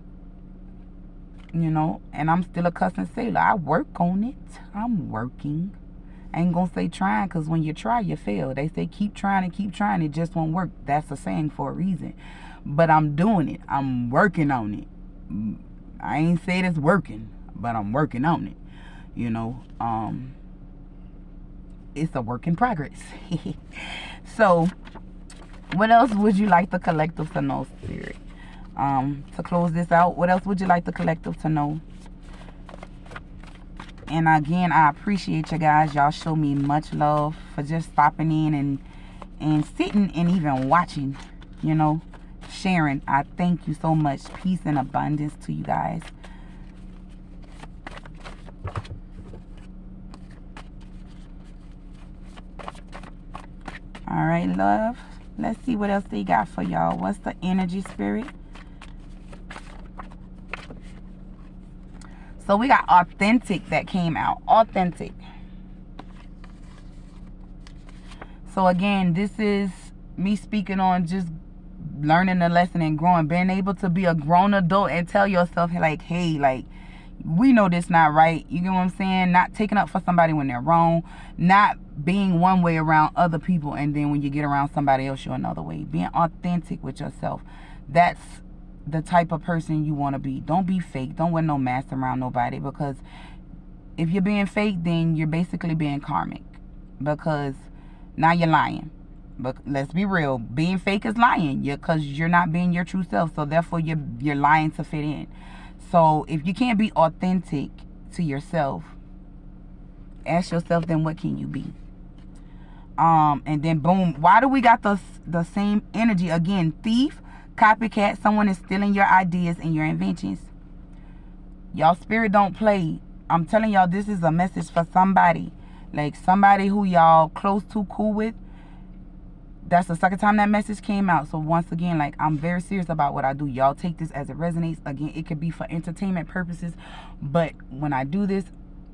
you know, and I'm still a cussing sailor. I work on it. I'm working. I ain't gonna say trying, because when you try, you fail. They say keep trying and keep trying. It just won't work. That's a saying for a reason. But I'm doing it. I'm working on it. I ain't said it's working, but I'm working on it. You know, it's a work in progress. So, what else would you like the collective to know, Spirit? To close this out, what else would you like the collective to know? And again, I appreciate you guys. Y'all show me much love for just stopping in and sitting and even watching, you know, sharing. I thank you so much. Peace and abundance to you guys. All right, love. Let's see what else they got for y'all. What's the energy, Spirit? So we got authentic that came out. Authentic. So again, this is me speaking on just learning the lesson and growing. Being able to be a grown adult and tell yourself, like, hey, like, we know this not right. You get what I'm saying? Not taking up for somebody when they're wrong. Not being one way around other people, and then when you get around somebody else, you're another way. Being authentic with yourself. That's the type of person you want to be. Don't be fake. Don't wear no mask around nobody, because if you're being fake, then you're basically being karmic, because now you're lying. But let's be real, being fake is lying, because you're not being your true self, so therefore you're lying to fit in. So if you can't be authentic to yourself, ask yourself, then what can you be? And then boom, why do we got the same energy again? Thief, copycat, someone is stealing your ideas and your inventions. Y'all, Spirit don't play. I'm telling y'all, this is a message for somebody. Like somebody who y'all close to, cool with. That's the second time that message came out. So once again, like, I'm very serious about what I do. Y'all take this as it resonates. Again, it could be for entertainment purposes. But when I do this,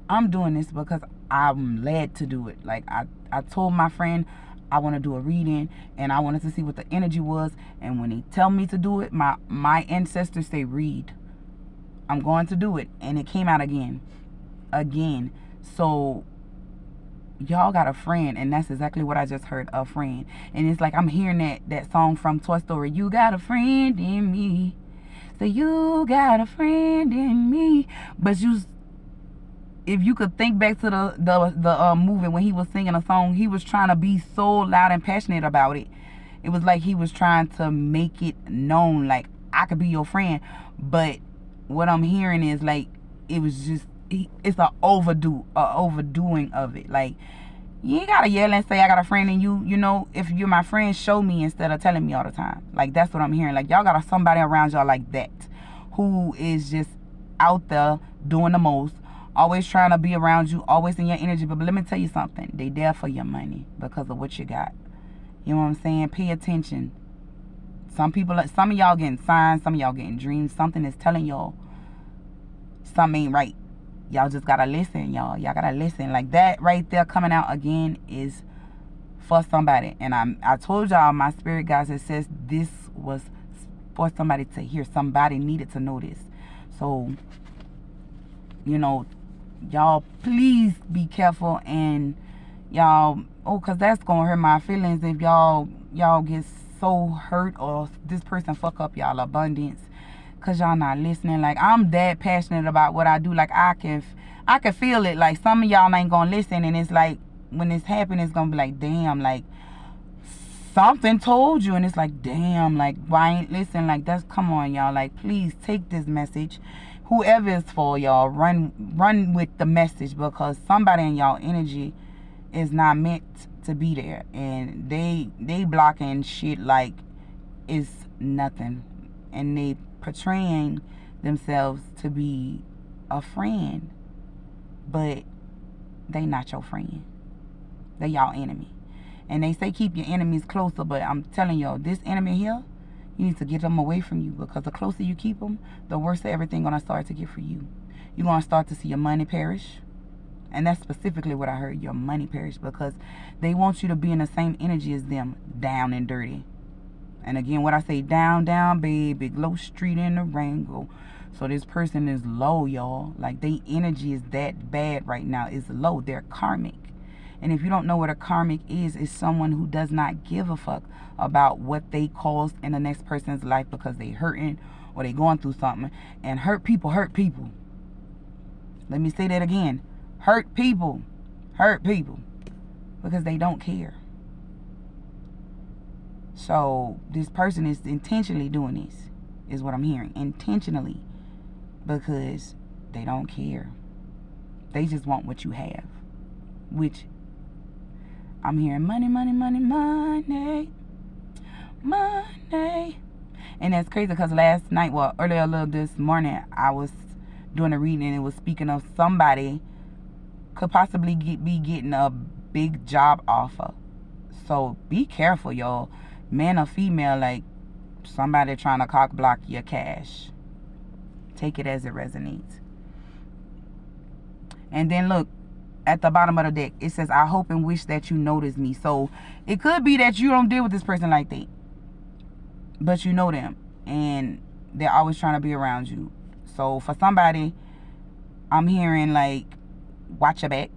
I'm doing this because I'm led to do it. Like, I told my friend I want to do a reading, and I wanted to see what the energy was. And when they tell me to do it, my ancestors say read. I'm going to do it. And it came out again. So y'all got a friend, and that's exactly what I just heard, a friend. And it's like I'm hearing that song from Toy Story, you got a friend in me. So you got a friend in me. But if you could think back to the movie when he was singing a song, he was trying to be so loud and passionate about it. It was like he was trying to make it known, like, I could be your friend. But what I'm hearing is like, it was just, it's an overdoing of it. Like, you ain't gotta yell and say I got a friend in you. You know, if you're my friend, show me instead of telling me all the time. Like, that's what I'm hearing. Like, y'all got somebody around y'all like that, who is just out there doing the most, always trying to be around you, always in your energy. But let me tell you something, they there for your money because of what you got. You know what I'm saying? Pay attention. Some of y'all getting signs, some of y'all getting dreams. Something is telling y'all something ain't right. Y'all just gotta listen, y'all. Y'all gotta listen. Like, that right there coming out again is for somebody. And I told y'all, my spirit guys, it says this was for somebody to hear. Somebody needed to know this. So, you know, y'all please be careful. And y'all, because that's gonna hurt my feelings if y'all get so hurt, or this person fuck up y'all abundance because y'all not listening. Like, I'm that passionate about what I do. Like, I can feel it. Like, some of y'all ain't gonna listen, and it's like, when it's happening, it's gonna be like, damn, like, something told you, and it's like, damn, like, why ain't listen? Like, that's, come on, y'all. Like, please take this message, whoever it's for, y'all, run with the message, because somebody in y'all energy is not meant to be there, and they blocking shit like it's nothing, and they portraying themselves to be a friend, but they not your friend. They y'all enemy. And they say keep your enemies closer, but I'm telling y'all, this enemy here, you need to get them away from you, because the closer you keep them, the worse everything gonna start to get for you. You're gonna start to see your money perish. And that's specifically what I heard, your money perish, because they want you to be in the same energy as them, down and dirty. And again, what I say, down, down, baby, glow street in the rainbow. So this person is low, y'all. Like, their energy is that bad right now. It's low. They're karmic. And if you don't know what a karmic is, it's someone who does not give a fuck about what they caused in the next person's life because they hurting or they going through something. And hurt people hurt people. Let me say that again. Hurt people because they don't care. So this person is intentionally doing this, is what I'm hearing. Intentionally, because they don't care. They just want what you have, which I'm hearing money, money, money, money, money. And that's crazy because last night, well, earlier a little this morning, I was doing a reading and it was speaking of somebody could possibly be getting a big job offer. So be careful, y'all. Man or female, like somebody trying to cock block your cash. Take it as it resonates. And then look, at the bottom of the deck, it says, I hope and wish that you notice me. So it could be that you don't deal with this person like that, but you know them and they're always trying to be around you. So for somebody, I'm hearing like, watch your back,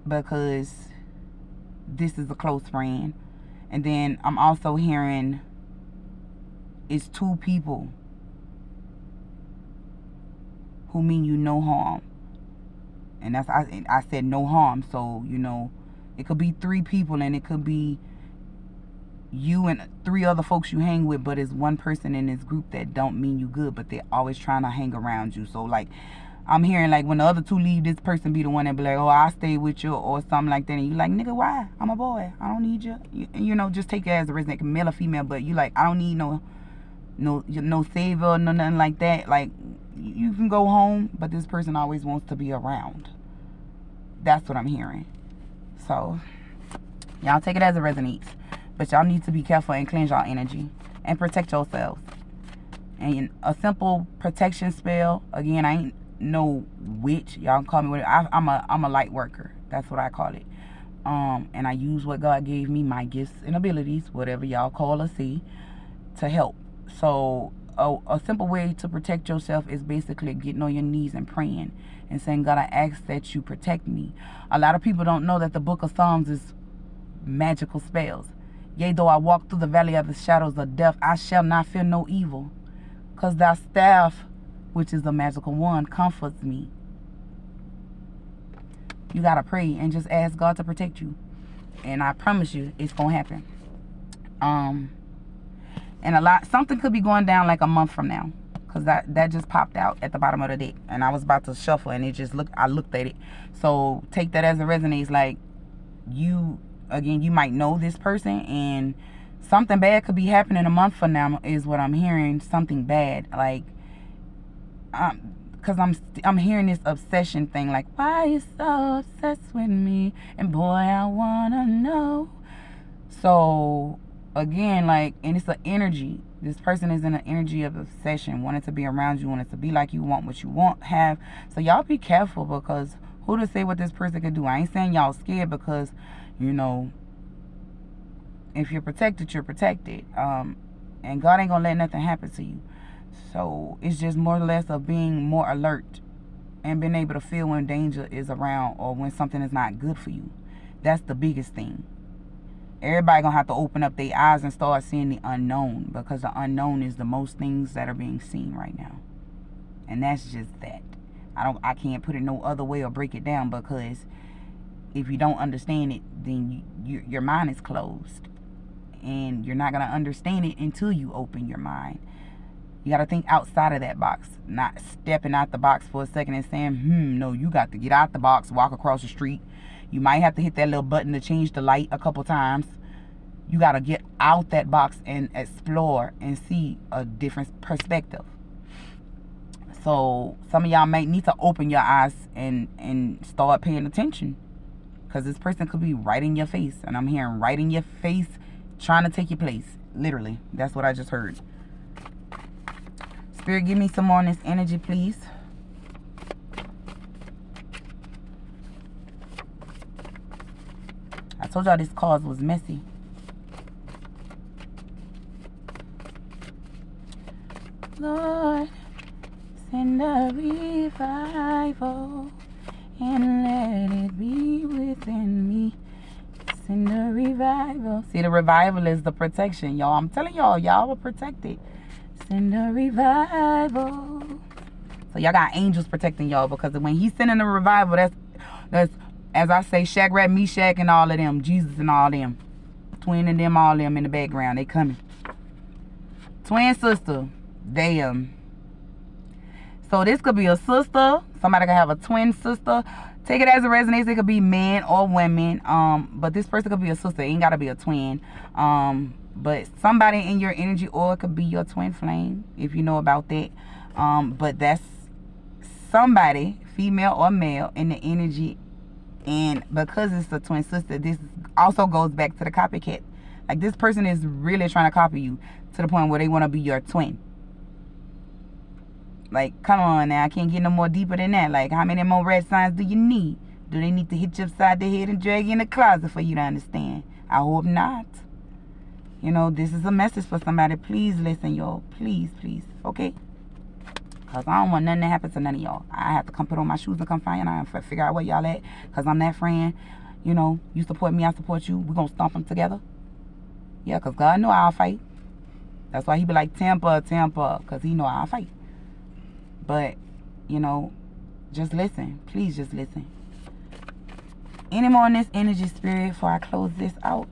because this is a close friend. And then I'm also hearing it's two people who mean you no harm. And that's, I said no harm. So, you know, it could be three people and it could be you and three other folks you hang with, but it's one person in this group that don't mean you good, but they're always trying to hang around you. So like, I'm hearing like when the other two leave, this person be the one that be like, oh, I'll stay with you or something like that. And you like, nigga, why? I'm a boy. I don't need you. You know, just take it as a resonate, male or female. But you like, I don't need no savior, no nothing like that. Like, you can go home, but this person always wants to be around. That's what I'm hearing. So y'all take it as it resonates. But y'all need to be careful and cleanse y'all energy and protect yourselves. And a simple protection spell, again, I ain't no witch, y'all can call me whatever. I'm a light worker, that's what I call it. And I use what God gave me, my gifts and abilities, whatever y'all call or see, to help. So a simple way to protect yourself is basically getting on your knees and praying and saying, God, I ask that you protect me. A lot of people don't know that the book of Psalms is magical spells. Yea, though I walk through the valley of the shadows of death, I shall not fear no evil, because thy staff, which is the magical wand, comforts me. You got to pray and just ask God to protect you. And I promise you, it's going to happen. And something could be going down like a month from now. Because that just popped out at the bottom of the deck. And I was about to shuffle and I looked at it. So take that as it resonates. Like, you might know this person and something bad could be happening a month from now is what I'm hearing. Something bad. Like, because I'm hearing this obsession thing, like, why you so obsessed with me? And boy, I wanna know. So again, like, and it's an energy. This person is in an energy of obsession, wanting to be around you, wanting to be like you, want what you want, have. So y'all be careful, because who to say what this person could do? I ain't saying y'all scared, because, you know, if you're protected, you're protected. And God ain't gonna let nothing happen to you. So it's just more or less of being more alert and being able to feel when danger is around or when something is not good for you. That's the biggest thing. Everybody gonna have to open up their eyes and start seeing the unknown, because the unknown is the most things that are being seen right now. And that's just that. I can't put it no other way or break it down, because if you don't understand it, then your mind is closed. And you're not gonna understand it until you open your mind. You got to think outside of that box, not stepping out the box for a second and saying, no, you got to get out the box, walk across the street. You might have to hit that little button to change the light a couple times. You got to get out that box and explore and see a different perspective. So some of y'all might need to open your eyes and start paying attention, because this person could be right in your face, and I'm hearing right in your face, trying to take your place. Literally, that's what I just heard. Spirit, give me some more on this energy, please. I told y'all this cause was messy. Lord, send a revival and let it be within me. Send a revival. See, the revival is the protection, y'all. I'm telling y'all, y'all were protected. Send a revival. So y'all got angels protecting y'all, because when he's sending a revival, that's as I say, Shadrach, Meshach, and all of them, Jesus and all them, twin and them, all them in the background, they coming. Twin sister, damn. So this could be a sister. Somebody could have a twin sister. Take it as it resonates. It could be men or women. But this person could be a sister. It ain't gotta be a twin. But somebody in your energy, or it could be your twin flame, if you know about that. But that's somebody, female or male, in the energy. And because it's a twin sister, this also goes back to the copycat. Like, this person is really trying to copy you to the point where they want to be your twin. Like, come on now. I can't get no more deeper than that. Like, how many more red signs do you need? Do they need to hit you upside the head and drag you in the closet for you to understand? I hope not. You know, this is a message for somebody. Please listen, y'all. Please, please. Okay? Because I don't want nothing to happen to none of y'all. I have to come put on my shoes and come find y'all and figure out where y'all at. Because I'm that friend. You know, you support me, I support you. We're going to stomp them together. Yeah, because God know I'll fight. That's why he be like, temper, temper. Because he know I'll fight. But, you know, just listen. Please just listen. Any more in this energy, spirit, before I close this out?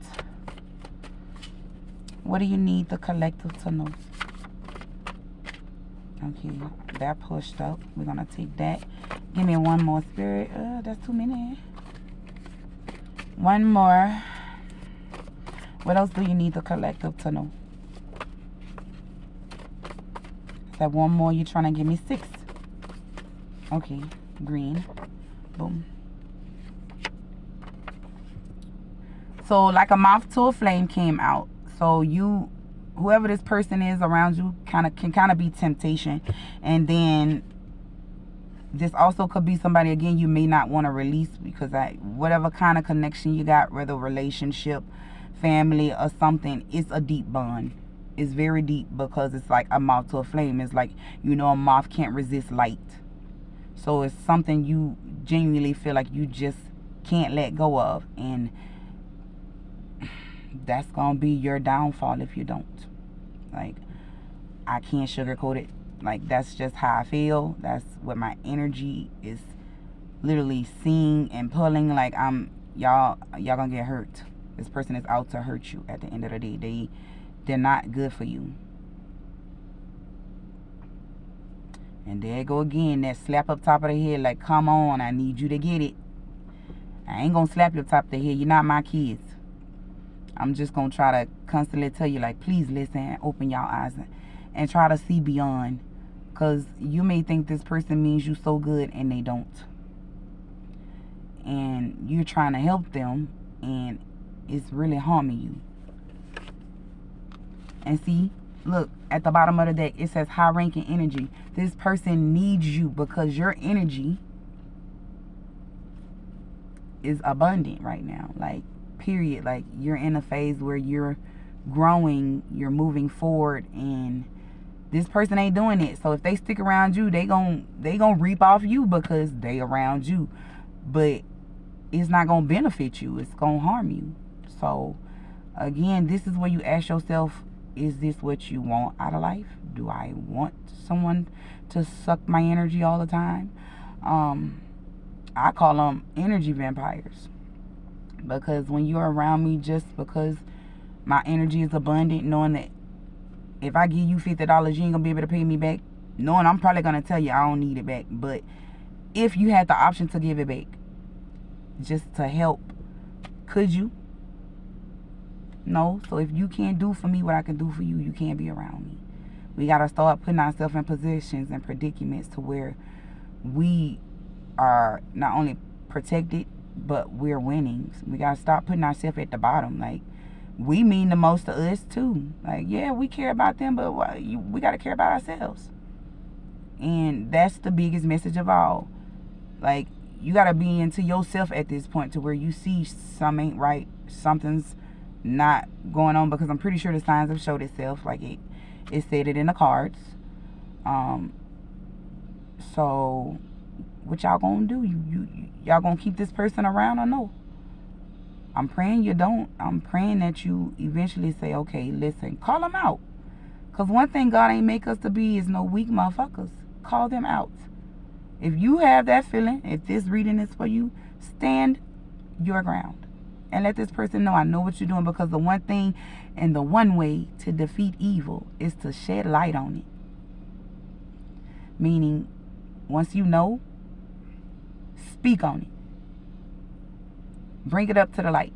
What do you need the collective to know? Okay, that pushed up. We're going to take that. Give me one more, spirit. That's too many. One more. What else do you need the collective to know? Is that one more? You're trying to give me 6. Okay, green. Boom. So, like a moth to a flame came out. So, whoever this person is around you can kind of be temptation. And then this also could be somebody, again, you may not want to release, because whatever kind of connection you got, whether relationship, family, or something, it's a deep bond. It's very deep, because it's like a moth to a flame. It's like, you know, a moth can't resist light. So it's something you genuinely feel like you just can't let go of. And that's going to be your downfall if you don't. Like, I can't sugarcoat it. Like, that's just how I feel. That's what my energy is literally seeing and pulling. Like, y'all gonna get hurt. This person is out to hurt you at the end of the day. They're not good for you. And there you go again, that slap up top of the head. Like, come on, I need you to get it. I ain't gonna slap you up top of the head. You're not my kids. I'm just gonna try to constantly tell you, like, please listen, open your eyes, and try to see beyond. Because you may think this person means you so good, and they don't. And you're trying to help them, and it's really harming you. And see, look, at the bottom of the deck, it says high-ranking energy. This person needs you because your energy is abundant right now. Like, period. Like, you're in a phase where you're growing, you're moving forward, and this person ain't doing it. So if they stick around you, they gon' reap off you because they around you. But it's not gonna benefit you. It's gonna harm you. So again, this is where you ask yourself, is this what you want out of life? Do I want someone to suck my energy all the time? I call them energy vampires. Because when you're around me, just because my energy is abundant, knowing that if I give you $50, you ain't gonna be able to pay me back, knowing I'm probably gonna tell you I don't need it back. But if you had the option to give it back, just to help, could you? No. So if you can't do for me what I can do for you, you can't be around me. We got to start putting ourselves in positions and predicaments to where we are not only protected, but we're winning. We got to stop putting ourselves at the bottom. Like, we mean the most to us too. Like, yeah, we care about them, but we got to care about ourselves. And that's the biggest message of all. Like, you got to be into yourself at this point to where you see something ain't right, something's not going on, because I'm pretty sure the signs have showed itself. Like, it said it in the cards. So what y'all gonna do? Y'all gonna keep this person around or no? I'm praying you don't. I'm praying that you eventually say, okay, listen, call them out. Because one thing God ain't make us to be is no weak motherfuckers. Call them out. If you have that feeling, if this reading is for you, stand your ground. And let this person know, I know what you're doing, because the one thing and the one way to defeat evil is to shed light on it. Meaning, once you know, speak on it. Bring it up to the light.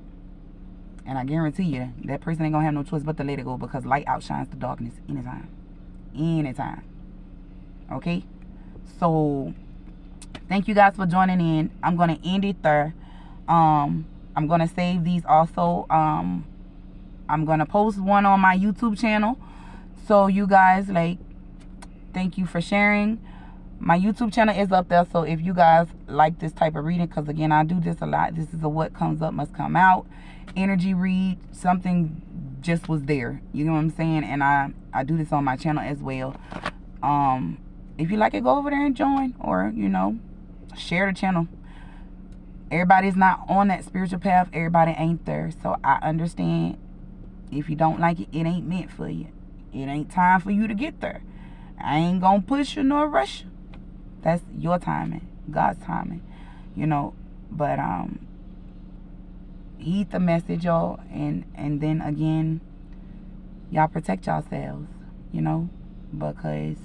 And I guarantee you, that person ain't going to have no choice but to let it go, because light outshines the darkness anytime. Anytime. Okay? So, thank you guys for joining in. I'm going to end it there. I'm going to save these also. I'm going to post one on my YouTube channel. So, you guys, like, thank you for sharing. My YouTube channel is up there, so if you guys like this type of reading, because again, I do this a lot. This is a what comes up must come out energy read. Something just was there. You know what I'm saying? And I do this on my channel as well. If you like it, go over there and join, or, you know, share the channel. Everybody's not on that spiritual path. Everybody ain't there. So I understand. If you don't like it, it ain't meant for you. It ain't time for you to get there. I ain't gonna push you nor rush you. That's your timing, God's timing, you know. But heed the message, y'all, and then again, y'all protect yourselves, you know, because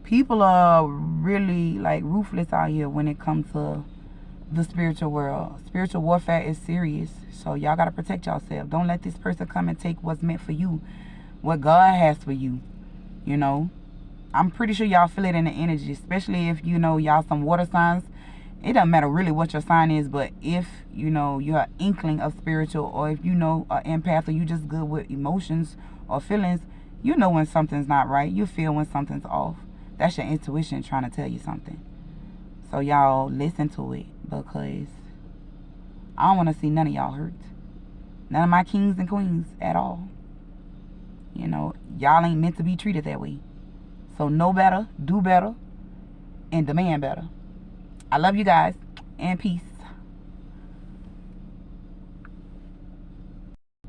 people are really like ruthless out here when it comes to the spiritual world. Spiritual warfare is serious, so y'all gotta protect yourself. Don't let this person come and take what's meant for you, what God has for you, you know. I'm pretty sure y'all feel it in the energy, especially if, you know, y'all some water signs. It doesn't matter really what your sign is, but if, you know, you're an inkling of spiritual, or if you know an empath, or you just good with emotions or feelings, you know when something's not right. You feel when something's off. That's your intuition trying to tell you something. So y'all listen to it, because I don't want to see none of y'all hurt. None of my kings and queens at all. You know, y'all ain't meant to be treated that way. So know better, do better, and demand better. I love you guys, and peace.